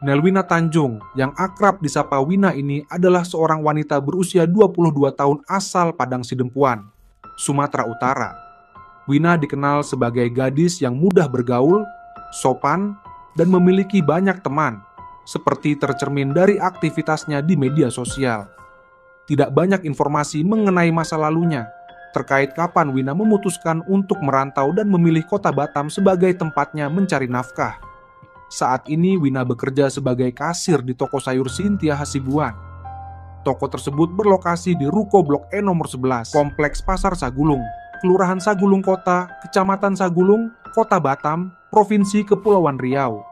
Nelwina Tanjung, yang akrab disapa Wina ini adalah seorang wanita berusia 22 tahun asal Padang Sidempuan, Sumatera Utara. Wina dikenal sebagai gadis yang mudah bergaul, sopan, dan memiliki banyak teman, seperti tercermin dari aktivitasnya di media sosial. Tidak banyak informasi mengenai masa lalunya, terkait kapan Wina memutuskan untuk merantau dan memilih kota Batam sebagai tempatnya mencari nafkah. Saat ini Wina bekerja sebagai kasir di toko sayur Cynthia Hasibuan. Toko tersebut berlokasi di Ruko Blok E nomor 11, Kompleks Pasar Sagulung, Kelurahan Sagulung Kota, Kecamatan Sagulung, Kota Batam, Provinsi Kepulauan Riau.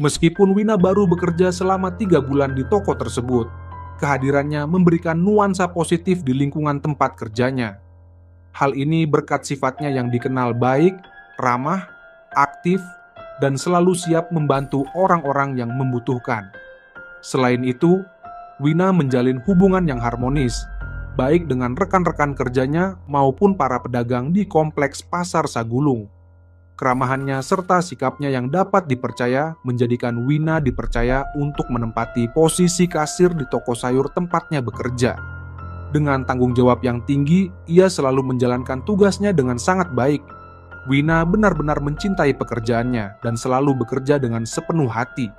Meskipun Wina baru bekerja selama 3 bulan di toko tersebut, kehadirannya memberikan nuansa positif di lingkungan tempat kerjanya. Hal ini berkat sifatnya yang dikenal baik, ramah, aktif, dan selalu siap membantu orang-orang yang membutuhkan. Selain itu, Wina menjalin hubungan yang harmonis, baik dengan rekan-rekan kerjanya maupun para pedagang di Kompleks Pasar Sagulung. Keramahannya serta sikapnya yang dapat dipercaya menjadikan Wina dipercaya untuk menempati posisi kasir di toko sayur tempatnya bekerja. Dengan tanggung jawab yang tinggi, ia selalu menjalankan tugasnya dengan sangat baik. Wina benar-benar mencintai pekerjaannya dan selalu bekerja dengan sepenuh hati.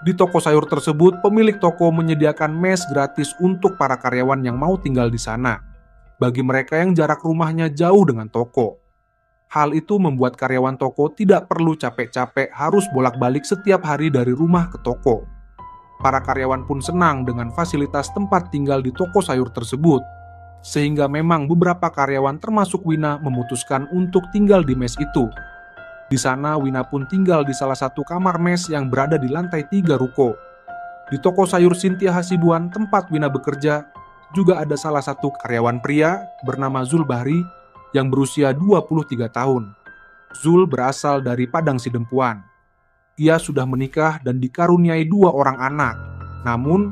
Di toko sayur tersebut, pemilik toko menyediakan mes gratis untuk para karyawan yang mau tinggal di sana, bagi mereka yang jarak rumahnya jauh dengan toko. Hal itu membuat karyawan toko tidak perlu capek-capek harus bolak-balik setiap hari dari rumah ke toko. Para karyawan pun senang dengan fasilitas tempat tinggal di toko sayur tersebut, sehingga memang beberapa karyawan termasuk Wina memutuskan untuk tinggal di mes itu. Di sana Wina pun tinggal di salah satu kamar mes yang berada di lantai 3 ruko. Di toko sayur Cynthia Hasibuan tempat Wina bekerja, juga ada salah satu karyawan pria bernama Zul Bahri yang berusia 23 tahun. Zul berasal dari Padang Sidempuan. Ia sudah menikah dan dikaruniai 2 orang anak. Namun,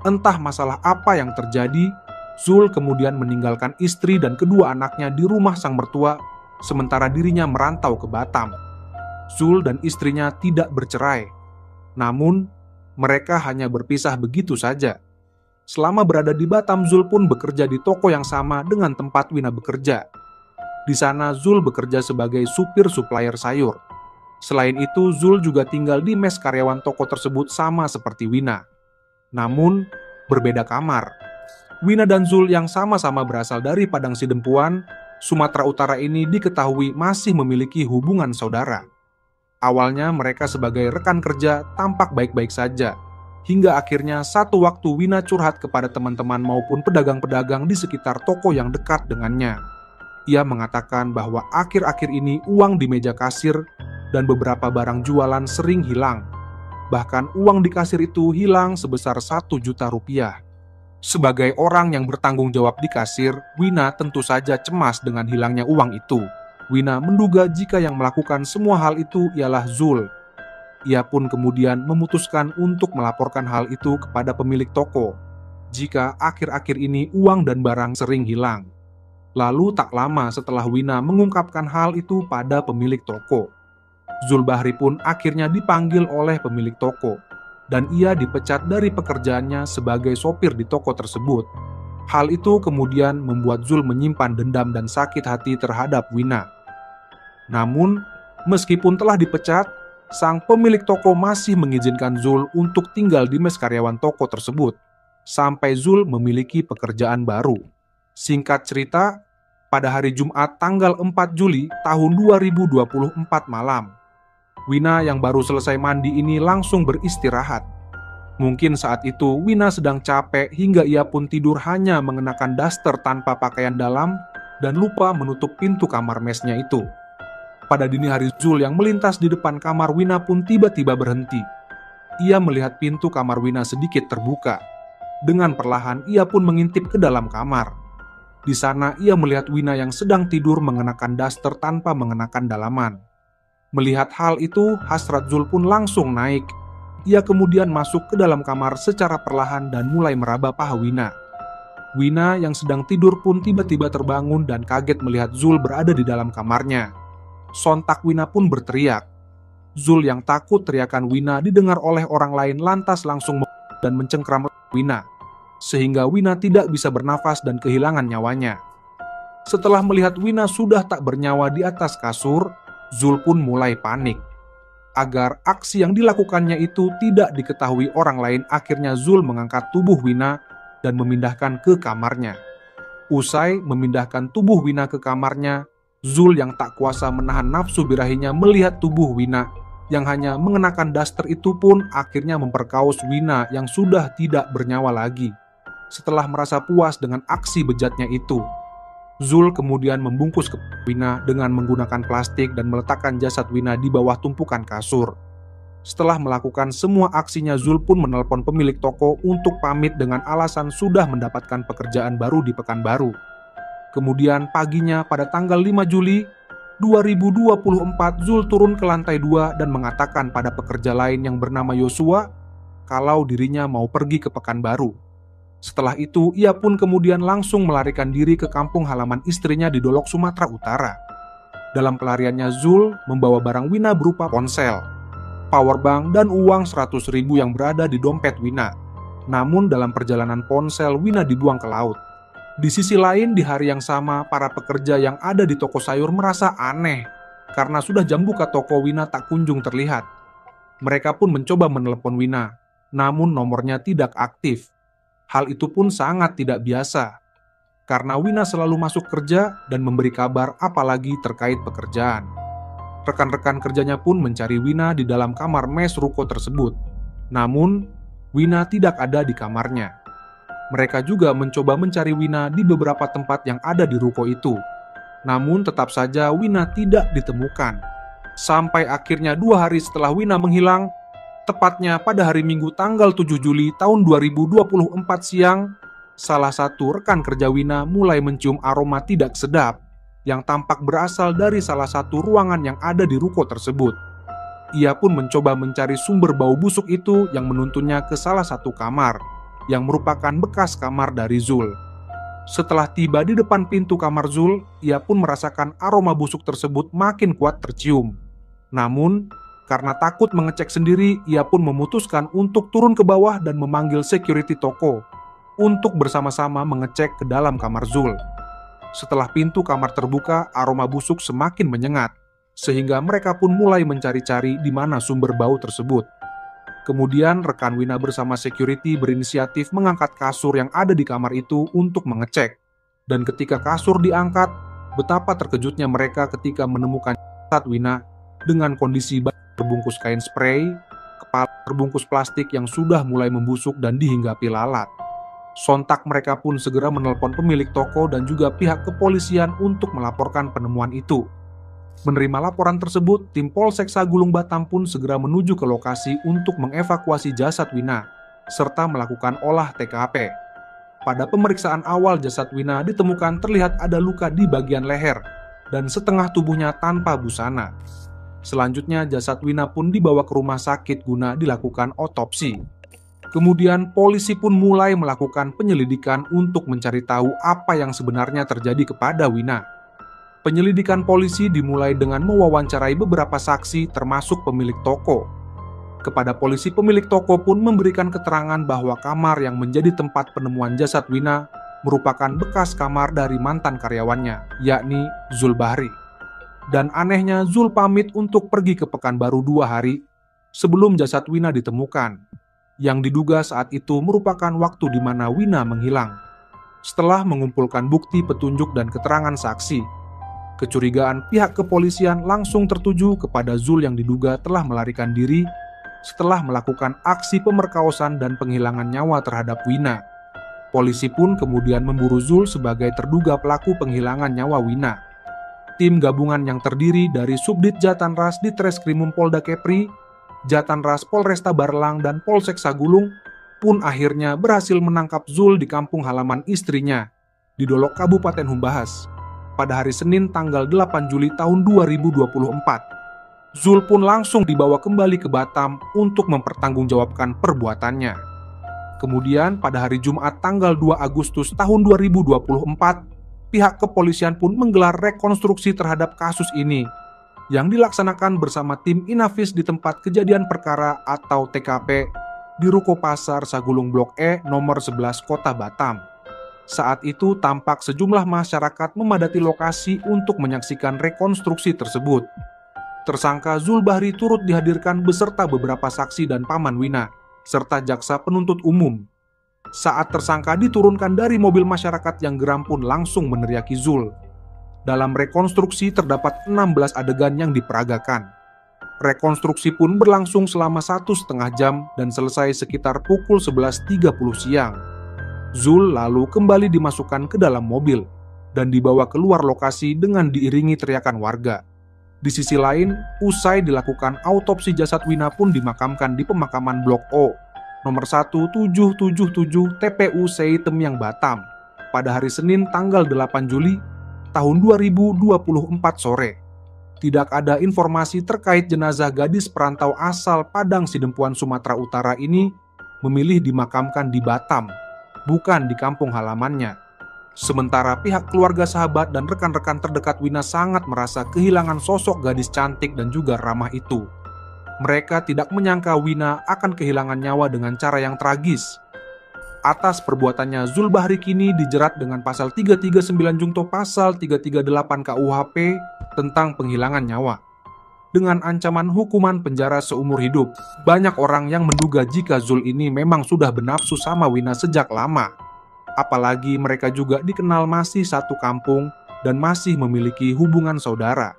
entah masalah apa yang terjadi, Zul kemudian meninggalkan istri dan kedua anaknya di rumah sang mertua, sementara dirinya merantau ke Batam. Zul dan istrinya tidak bercerai, namun mereka hanya berpisah begitu saja. Selama berada di Batam, Zul pun bekerja di toko yang sama dengan tempat Wina bekerja. Di sana Zul bekerja sebagai supir supplier sayur. Selain itu, Zul juga tinggal di mes karyawan toko tersebut sama seperti Wina, namun berbeda kamar. Wina dan Zul yang sama-sama berasal dari Padang Sidempuan, Sumatera Utara ini diketahui masih memiliki hubungan saudara. Awalnya mereka sebagai rekan kerja tampak baik-baik saja, hingga akhirnya satu waktu Wina curhat kepada teman-teman maupun pedagang-pedagang di sekitar toko yang dekat dengannya. Ia mengatakan bahwa akhir-akhir ini uang di meja kasir dan beberapa barang jualan sering hilang. Bahkan uang di kasir itu hilang sebesar 1 juta rupiah. Sebagai orang yang bertanggung jawab di kasir, Wina tentu saja cemas dengan hilangnya uang itu. Wina menduga jika yang melakukan semua hal itu ialah Zul. Ia pun kemudian memutuskan untuk melaporkan hal itu kepada pemilik toko, jika akhir-akhir ini uang dan barang sering hilang. Lalu tak lama setelah Wina mengungkapkan hal itu pada pemilik toko, Zul Bahri pun akhirnya dipanggil oleh pemilik toko, dan ia dipecat dari pekerjaannya sebagai sopir di toko tersebut. Hal itu kemudian membuat Zul menyimpan dendam dan sakit hati terhadap Wina. Namun, meskipun telah dipecat, sang pemilik toko masih mengizinkan Zul untuk tinggal di mes karyawan toko tersebut, sampai Zul memiliki pekerjaan baru. Singkat cerita, pada hari Jumat tanggal 4 Juli tahun 2024 malam, Wina yang baru selesai mandi ini langsung beristirahat. Mungkin saat itu Wina sedang capek hingga ia pun tidur hanya mengenakan daster tanpa pakaian dalam dan lupa menutup pintu kamar mesnya itu. Pada dini hari, Zul yang melintas di depan kamar Wina pun tiba-tiba berhenti. Ia melihat pintu kamar Wina sedikit terbuka. Dengan perlahan ia pun mengintip ke dalam kamar. Di sana ia melihat Wina yang sedang tidur mengenakan daster tanpa mengenakan dalaman. Melihat hal itu, hasrat Zul pun langsung naik. Ia kemudian masuk ke dalam kamar secara perlahan dan mulai meraba paha Wina. Wina yang sedang tidur pun tiba-tiba terbangun dan kaget melihat Zul berada di dalam kamarnya. Sontak Wina pun berteriak. Zul yang takut teriakan Wina didengar oleh orang lain lantas langsung dan mencengkram Wina, sehingga Wina tidak bisa bernafas dan kehilangan nyawanya. Setelah melihat Wina sudah tak bernyawa di atas kasur, Zul pun mulai panik. Agar aksi yang dilakukannya itu tidak diketahui orang lain, akhirnya Zul mengangkat tubuh Wina dan memindahkan ke kamarnya. Usai memindahkan tubuh Wina ke kamarnya, Zul yang tak kuasa menahan nafsu birahinya melihat tubuh Wina yang hanya mengenakan daster itu pun akhirnya memperkaos Wina yang sudah tidak bernyawa lagi. Setelah merasa puas dengan aksi bejatnya itu, Zul kemudian membungkus Wina dengan menggunakan plastik dan meletakkan jasad Wina di bawah tumpukan kasur. Setelah melakukan semua aksinya, Zul pun menelpon pemilik toko untuk pamit dengan alasan sudah mendapatkan pekerjaan baru di Pekanbaru. Kemudian paginya pada tanggal 5 Juli 2024, Zul turun ke lantai 2 dan mengatakan pada pekerja lain yang bernama Yosua kalau dirinya mau pergi ke Pekanbaru. Setelah itu, ia pun kemudian langsung melarikan diri ke kampung halaman istrinya di Dolok, Sumatera Utara. Dalam pelariannya, Zul membawa barang Wina berupa ponsel, powerbank, dan uang 100.000 yang berada di dompet Wina. Namun dalam perjalanan ponsel Wina dibuang ke laut. Di sisi lain, di hari yang sama, para pekerja yang ada di toko sayur merasa aneh karena sudah jam buka toko Wina tak kunjung terlihat. Mereka pun mencoba menelepon Wina, namun nomornya tidak aktif. Hal itu pun sangat tidak biasa, karena Wina selalu masuk kerja dan memberi kabar apalagi terkait pekerjaan. Rekan-rekan kerjanya pun mencari Wina di dalam kamar mes ruko tersebut. Namun, Wina tidak ada di kamarnya. Mereka juga mencoba mencari Wina di beberapa tempat yang ada di ruko itu. Namun tetap saja Wina tidak ditemukan. Sampai akhirnya 2 hari setelah Wina menghilang, tepatnya pada hari Minggu tanggal 7 Juli tahun 2024 siang, salah satu rekan kerja Wina mulai mencium aroma tidak sedap yang tampak berasal dari salah satu ruangan yang ada di ruko tersebut. Ia pun mencoba mencari sumber bau busuk itu yang menuntunnya ke salah satu kamar yang merupakan bekas kamar dari Zul. Setelah tiba di depan pintu kamar Zul, ia pun merasakan aroma busuk tersebut makin kuat tercium. Namun, karena takut mengecek sendiri, ia pun memutuskan untuk turun ke bawah dan memanggil security toko untuk bersama-sama mengecek ke dalam kamar Zul. Setelah pintu kamar terbuka, aroma busuk semakin menyengat, sehingga mereka pun mulai mencari-cari di mana sumber bau tersebut. Kemudian rekan Wina bersama security berinisiatif mengangkat kasur yang ada di kamar itu untuk mengecek. Dan ketika kasur diangkat, betapa terkejutnya mereka ketika menemukan jasad Wina dengan kondisi terbungkus kain spray, kepala terbungkus plastik yang sudah mulai membusuk dan dihinggapi lalat. Sontak mereka pun segera menelpon pemilik toko dan juga pihak kepolisian untuk melaporkan penemuan itu. Menerima laporan tersebut, tim Polsek Sagulung Batam pun segera menuju ke lokasi untuk mengevakuasi jasad Wina, serta melakukan olah TKP. Pada pemeriksaan awal, jasad Wina ditemukan terlihat ada luka di bagian leher dan setengah tubuhnya tanpa busana. Selanjutnya, jasad Wina pun dibawa ke rumah sakit guna dilakukan otopsi. Kemudian, polisi pun mulai melakukan penyelidikan untuk mencari tahu apa yang sebenarnya terjadi kepada Wina. Penyelidikan polisi dimulai dengan mewawancarai beberapa saksi termasuk pemilik toko. Kepada polisi, pemilik toko pun memberikan keterangan bahwa kamar yang menjadi tempat penemuan jasad Wina merupakan bekas kamar dari mantan karyawannya, yakni Zul Bahri. Dan anehnya, Zul pamit untuk pergi ke Pekanbaru 2 hari sebelum jasad Wina ditemukan, yang diduga saat itu merupakan waktu di mana Wina menghilang. Setelah mengumpulkan bukti, petunjuk, dan keterangan saksi, kecurigaan pihak kepolisian langsung tertuju kepada Zul yang diduga telah melarikan diri setelah melakukan aksi pemerkosaan dan penghilangan nyawa terhadap Wina. Polisi pun kemudian memburu Zul sebagai terduga pelaku penghilangan nyawa Wina. Tim gabungan yang terdiri dari Subdit Jatanras di Treskrimum Polda Kepri, Jatanras Polresta Barlang, dan Polsek Sagulung pun akhirnya berhasil menangkap Zul di kampung halaman istrinya di Dolok, Kabupaten Humbahas pada hari Senin tanggal 8 Juli tahun 2024. Zul pun langsung dibawa kembali ke Batam untuk mempertanggungjawabkan perbuatannya. Kemudian pada hari Jumat tanggal 2 Agustus tahun 2024, pihak kepolisian pun menggelar rekonstruksi terhadap kasus ini yang dilaksanakan bersama tim Inavis di tempat kejadian perkara atau TKP di Ruko Pasar Sagulung Blok E nomor 11 Kota Batam. Saat itu tampak sejumlah masyarakat memadati lokasi untuk menyaksikan rekonstruksi tersebut. Tersangka Zulbahri turut dihadirkan beserta beberapa saksi dan paman Wina, serta jaksa penuntut umum. Saat tersangka diturunkan dari mobil, masyarakat yang geram pun langsung meneriaki Zul. Dalam rekonstruksi terdapat 16 adegan yang diperagakan. Rekonstruksi pun berlangsung selama 1,5 jam dan selesai sekitar pukul 11.30 siang. Zul lalu kembali dimasukkan ke dalam mobil dan dibawa keluar lokasi dengan diiringi teriakan warga. Di sisi lain, usai dilakukan autopsi, jasad Wina pun dimakamkan di pemakaman Blok O, nomor 1777 TPU Seitemyang Batam, pada hari Senin tanggal 8 Juli tahun 2024 sore. Tidak ada informasi terkait jenazah gadis perantau asal Padang Sidempuan, Sumatera Utara ini memilih dimakamkan di Batam, bukan di kampung halamannya. Sementara pihak keluarga, sahabat, dan rekan-rekan terdekat Wina sangat merasa kehilangan sosok gadis cantik dan juga ramah itu. Mereka tidak menyangka Wina akan kehilangan nyawa dengan cara yang tragis. Atas perbuatannya, Zulbahri kini dijerat dengan pasal 339 jungto pasal 338 KUHP tentang penghilangan nyawa, dengan ancaman hukuman penjara seumur hidup. Banyak orang yang menduga jika Zul ini memang sudah bernafsu sama Wina sejak lama. Apalagi mereka juga dikenal masih satu kampung dan masih memiliki hubungan saudara.